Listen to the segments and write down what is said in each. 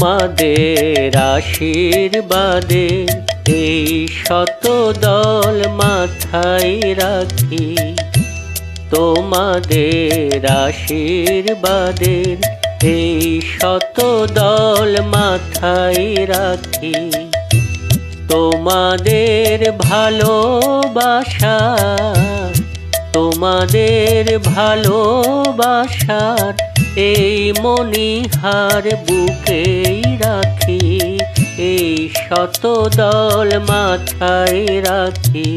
তোমাদের আশীর্বাদে এই শতদল মাথায় রাখি, তোমাদের আশীর্বাদের এই শতদল মাথায় রাখি। তোমাদের ভালোবাসার, তোমাদের ভালোবাসার এই মণিহার বুকেই রাখি, এই শতদল মাথায় রাখি,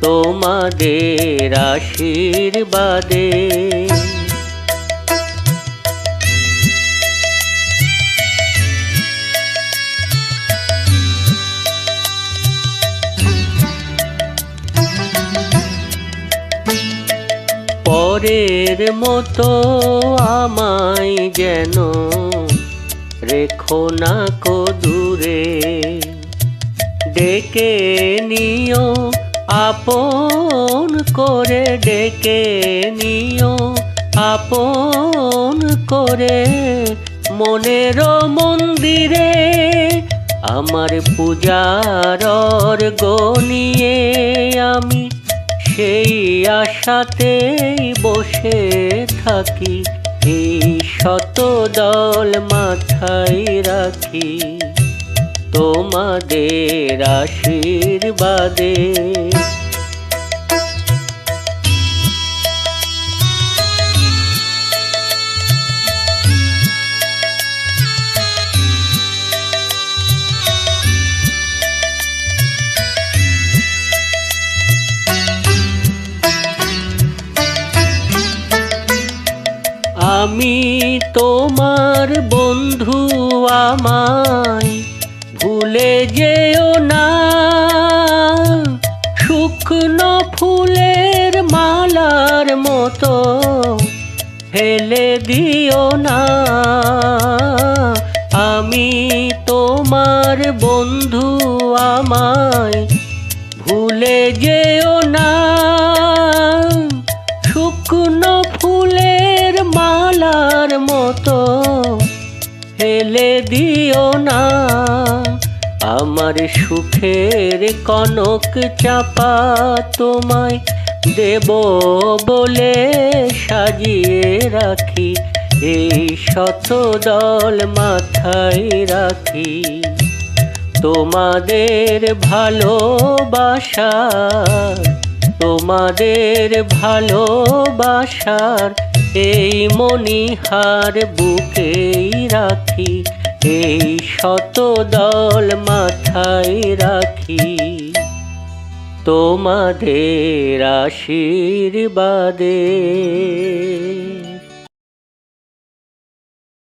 তোমাদের আশীর্বাদে। পরের মতো আমায় যেন রেখো না কো দূরে, ডেকে নিও আপন করে, ডেকে নিও আপন করে মনের মন্দিরে। আমার পূজার অর্ঘ নিয়ে আমি সেই আশাতেই বসে থাকি, এই শতদল মাথায় রাখি, তোমাদের আশীর্বাদে। আমি তোমার বন্ধু, আমায় ভুলে যেও না, শুকনো ফুলের মালার মতো ফেলে দিও না। আমি তোমার বন্ধু, আমায় ভুলে যেও না, শুকনো ফুলের মালার মতো ফেলে দিও না। আমার সুখের কনক চাপা তোমায় দেব বলে সাজিয়ে রাখি, এই শতদল মাথায় রাখি, তোমাদের ভালোবাসার, তোমাদের ভালোবাসার এই মণিহার বুকেই রাখি, এই শতদল মাথায় রাখি, তোমাদের আশীর্বাদে।